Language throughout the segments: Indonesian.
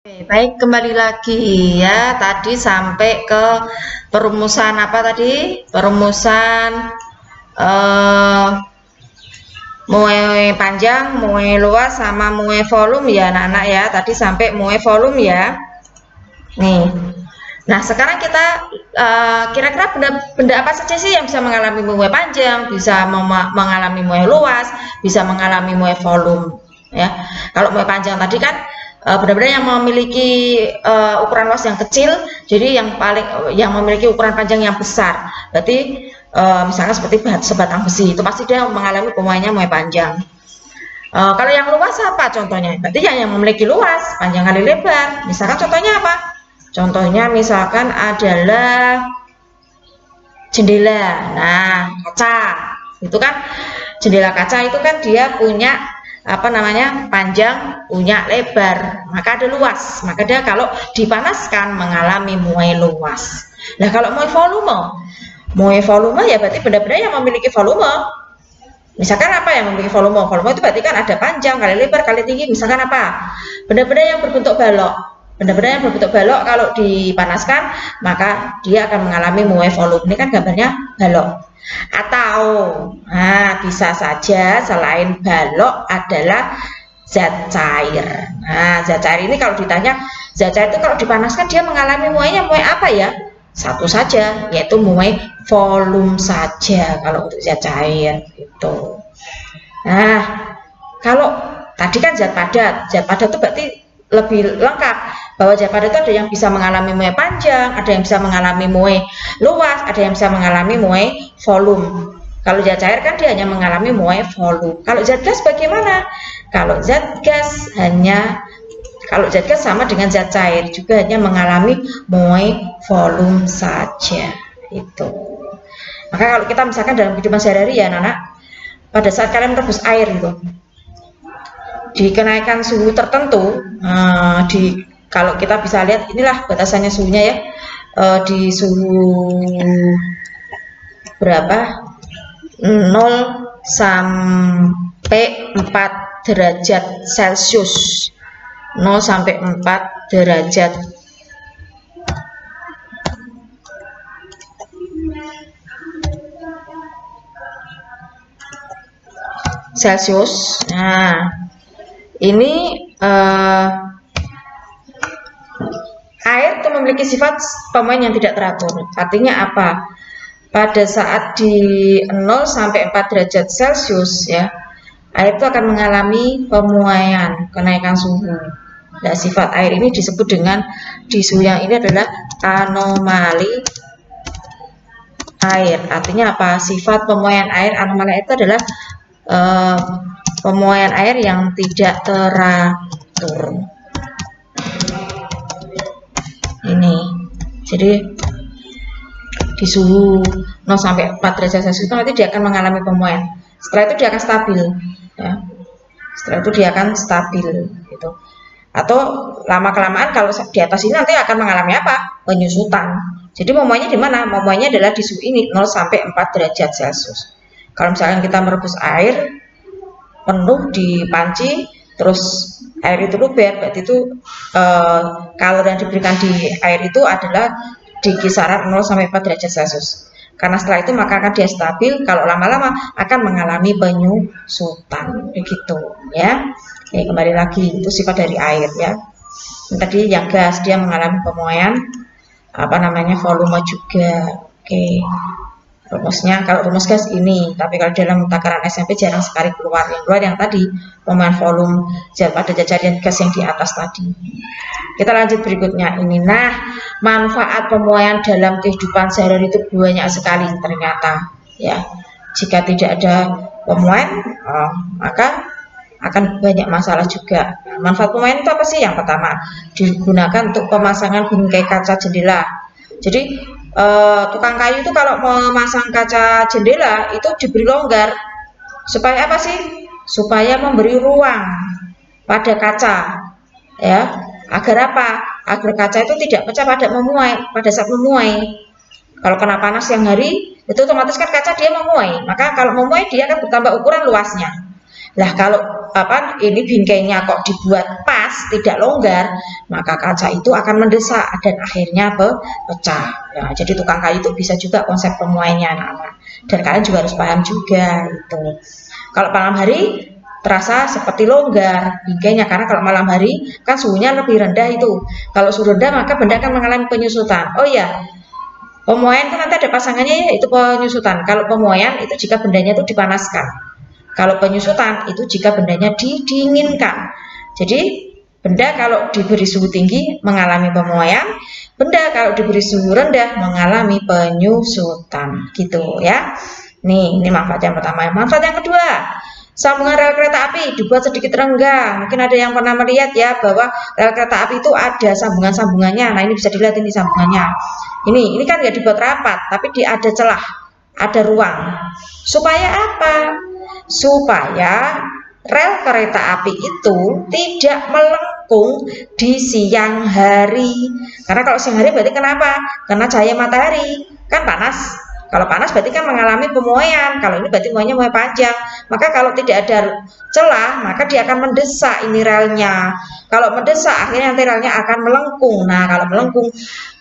Oke, baik, kembali lagi ya. Tadi sampai ke perumusan apa tadi? Perumusan eh, muai panjang, muai luas, sama muai volume ya anak-anak ya. Tadi sampai muai volume ya. Nih. Nah, sekarang kita kira-kira benda apa saja sih yang bisa mengalami muai panjang, bisa mengalami muai luas, bisa mengalami muai volume ya. Kalau muai panjang tadi kan benda-benda yang memiliki ukuran luas yang kecil, jadi yang memiliki ukuran panjang yang besar. Berarti misalnya seperti sebatang besi, itu pasti dia mengalami pemuaiannya muai panjang. Kalau yang luas apa contohnya? Berarti yang memiliki luas, panjang kali lebar. Misalkan contohnya apa? Contohnya misalkan adalah jendela. Nah, kaca. Itu kan jendela kaca itu kan dia punya apa namanya? Panjang, punya lebar. Maka ada luas. Maka dia kalau dipanaskan mengalami muai luas. Nah, kalau muai volume ya berarti benda-benda yang memiliki volume. Misalkan apa yang memiliki volume? Volume itu berarti kan ada panjang kali lebar kali tinggi. Misalkan apa? Benda-benda yang berbentuk balok. Benda-benda yang berbentuk balok kalau dipanaskan maka dia akan mengalami muai volume. Ini kan gambarnya balok. Atau bisa saja selain balok adalah zat cair. Nah, zat cair ini kalau ditanya, zat cair itu kalau dipanaskan dia mengalami muainya muai apa ya? Satu saja, yaitu muai volume saja kalau untuk zat cair itu. Nah, kalau tadi kan zat padat itu berarti lebih lengkap bahwa zat padat itu ada yang bisa mengalami muai panjang, ada yang bisa mengalami muai luas, ada yang bisa mengalami muai volume. Kalau zat cair kan dia hanya mengalami muai volume. Kalau zat gas bagaimana? Kalau zat gas sama dengan zat cair juga hanya mengalami muai volume saja itu. Maka kalau kita misalkan dalam kehidupan sehari-hari ya anak-anak, pada saat kalian merebus air itu dikenaikan suhu tertentu, kalau kita bisa lihat inilah batasannya suhunya ya, di suhu berapa? 0 sampai 4 derajat Celcius. 0 sampai 4 derajat Celcius. Nah, ini air itu memiliki sifat pemuaian yang tidak teratur. Artinya apa? Pada saat di 0 sampai 4 derajat Celcius ya, air itu akan mengalami pemuaian, kenaikan suhu. Nah, sifat air ini disebut dengan di suhu yang ini adalah anomali air. Artinya apa? Sifat pemuaian air, anomali air itu adalah pemuaian air yang tidak teratur. Ini. Jadi di suhu 0 sampai 4 derajat Celcius itu nanti dia akan mengalami pemuaian. Setelah itu dia akan stabil ya. Setelah itu dia akan stabil gitu. Atau lama kelamaan kalau di atas ini nanti akan mengalami apa? Penyusutan. Jadi memuainya di mana? Memuainya adalah di suhu ini 0 sampai 4 derajat Celcius. Kalau misalkan kita merebus air penuh di panci, terus air itu luber, berarti itu kalori yang diberikan di air itu adalah di kisaran 0 sampai 4 derajat Celcius. Karena setelah itu maka akan dia stabil, kalau lama-lama akan mengalami penyusutan begitu ya. Oke, kembali lagi itu sifat dari air ya. Tadi yang gas dia mengalami pemuaian apa namanya volume juga. Oke. Rumusnya kalau rumus gas ini, tapi kalau dalam takaran SMP jarang sekali keluar. Yang keluar yang tadi pemuaian volume zat pada cairan gas yang di atas tadi. Kita lanjut berikutnya ini. Nah, manfaat pemuaian dalam kehidupan sehari-hari itu banyak sekali ternyata ya. Jika tidak ada pemuaian maka akan banyak masalah juga. Manfaat pemuaian itu apa sih? Yang pertama, digunakan untuk pemasangan bingkai kaca jendela. Jadi tukang kayu itu kalau memasang kaca jendela itu diberi longgar supaya apa sih? Supaya memberi ruang pada kaca ya. Agar apa? Agar kaca itu tidak pecah pada saat memuai. Kalau kena panas siang hari itu otomatis kan kaca dia memuai. Maka kalau memuai dia akan bertambah ukuran luasnya. Lah kalau ini bingkainya kok dibuat pas, tidak longgar, maka kaca itu akan mendesak dan akhirnya pecah. Ya, jadi tukang kayu itu bisa juga konsep pemuaiannya anak-anak. Dan kalian juga harus paham juga gitu. Kalau malam hari terasa seperti longgar bingkainya, karena kalau malam hari kan suhunya lebih rendah itu. Kalau suhu rendah maka benda akan mengalami penyusutan. Oh ya, pemuaian itu nanti ada pasangannya yaitu penyusutan. Kalau pemuaian itu jika bendanya itu dipanaskan. Kalau penyusutan itu jika bendanya didinginkan. Jadi benda kalau diberi suhu tinggi mengalami pemuaian, benda kalau diberi suhu rendah mengalami penyusutan, gitu ya. Nih, ini manfaat yang pertama. Manfaat yang kedua, sambungan rel kereta api dibuat sedikit renggang. Mungkin ada yang pernah melihat ya bahwa rel kereta api itu ada sambungan-sambungannya. Nah, ini bisa dilihat ini sambungannya. Ini kan nggak dibuat rapat, tapi ada celah, ada ruang. Supaya apa? Supaya rel kereta api itu tidak melengkung di siang hari. Karena kalau siang hari berarti kenapa? Karena cahaya matahari kan panas. Kalau panas berarti kan mengalami pemuaian. Kalau ini berarti muaiannya muai panjang. Maka kalau tidak ada celah, maka dia akan mendesak ini relnya. Kalau mendesak, akhirnya nanti relnya akan melengkung. Nah, kalau melengkung,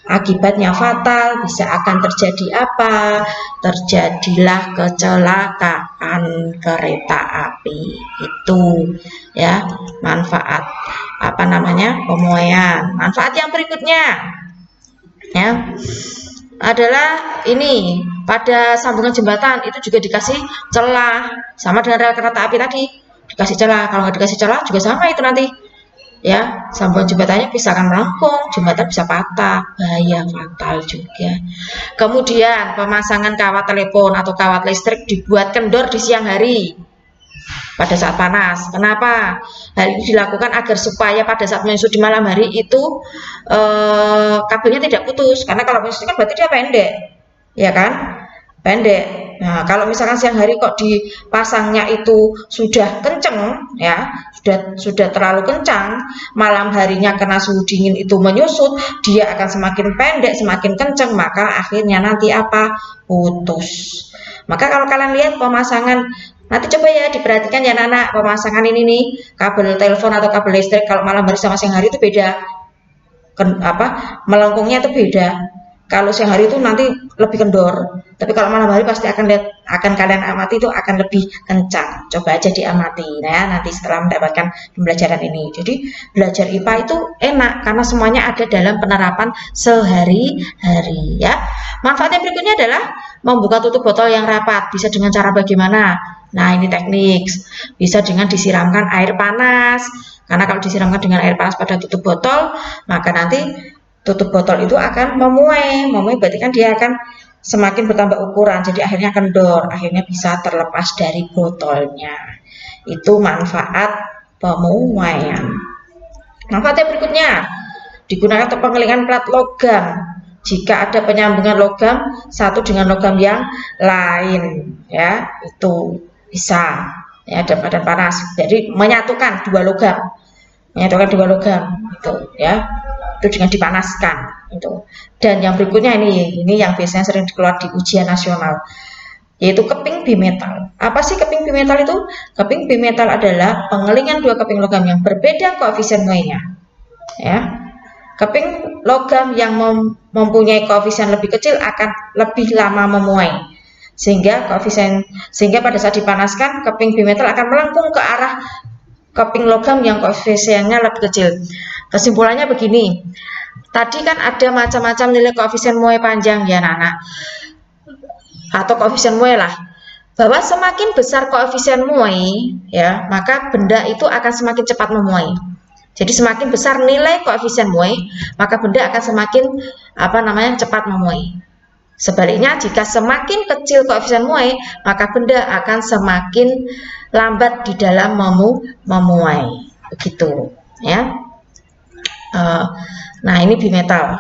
akibatnya fatal. Bisa akan terjadi apa? Terjadilah kecelakaan kereta api. Itu ya manfaat pemuaian. Manfaat yang berikutnya ya adalah ini, pada sambungan jembatan itu juga dikasih celah, sama dengan rel kereta api tadi dikasih celah. Kalau nggak dikasih celah juga sama itu nanti ya, sambungan jembatannya bisa akan melengkung, jembatan bisa patah, bahaya fatal juga. Kemudian pemasangan kawat telepon atau kawat listrik dibuat kendor di siang hari pada saat panas. Kenapa? Hal ini dilakukan agar supaya pada saat menyusut di malam hari itu kabelnya tidak putus. Karena kalau menyusut kan berarti dia pendek, ya kan? Pendek. Nah, kalau misalkan siang hari kok dipasangnya itu sudah kenceng, ya, sudah terlalu kencang, malam harinya karena suhu dingin itu menyusut, dia akan semakin pendek, semakin kenceng, maka akhirnya nanti apa? Putus. Maka kalau kalian lihat pemasangan, nanti coba ya diperhatikan ya anak-anak, pemasangan ini nih, kabel telepon atau kabel listrik kalau malam hari sama siang hari itu beda. Melengkungnya itu beda. Kalau siang hari itu nanti lebih kendor, tapi kalau malam hari pasti akan kalian amati itu akan lebih kencang. Coba aja diamati ya nanti setelah mendapatkan pembelajaran ini. Jadi belajar IPA itu enak karena semuanya ada dalam penerapan sehari-hari ya. Manfaatnya berikutnya adalah membuka tutup botol yang rapat. Bisa dengan cara bagaimana? Nah, ini teknik. Bisa dengan disiramkan air panas. Karena kalau disiramkan dengan air panas pada tutup botol, maka nanti tutup botol itu akan memuai berarti kan dia akan semakin bertambah ukuran, jadi akhirnya kendor, akhirnya bisa terlepas dari botolnya. Itu manfaat pemuaian. Manfaat yang berikutnya, digunakan untuk pengeringan plat logam jika ada penyambungan logam satu dengan logam yang lain, ya itu bisa ya, dalam keadaan panas, jadi menyatukan dua logam itu ya, itu dengan dipanaskan itu. Dan yang berikutnya ini yang biasanya sering keluar di ujian nasional, yaitu keping bimetal. Apa sih keping bimetal itu? Keping bimetal adalah pengelingan dua keping logam yang berbeda koefisien muainya ya. Keping logam yang mempunyai koefisien lebih kecil akan lebih lama memuai, sehingga pada saat dipanaskan keping bimetal akan melengkung ke arah keping logam yang koefisiennya lebih kecil. Kesimpulannya begini, tadi kan ada macam-macam nilai koefisien muai panjang ya anak-anak, atau koefisien muai lah, bahwa semakin besar koefisien muai ya, maka benda itu akan semakin cepat memuai. Jadi semakin besar nilai koefisien muai, maka benda akan semakin cepat memuai. Sebaliknya, jika semakin kecil koefisien muai, maka benda akan semakin lambat di dalam memuai. Begitu ya. Nah, ini bimetal.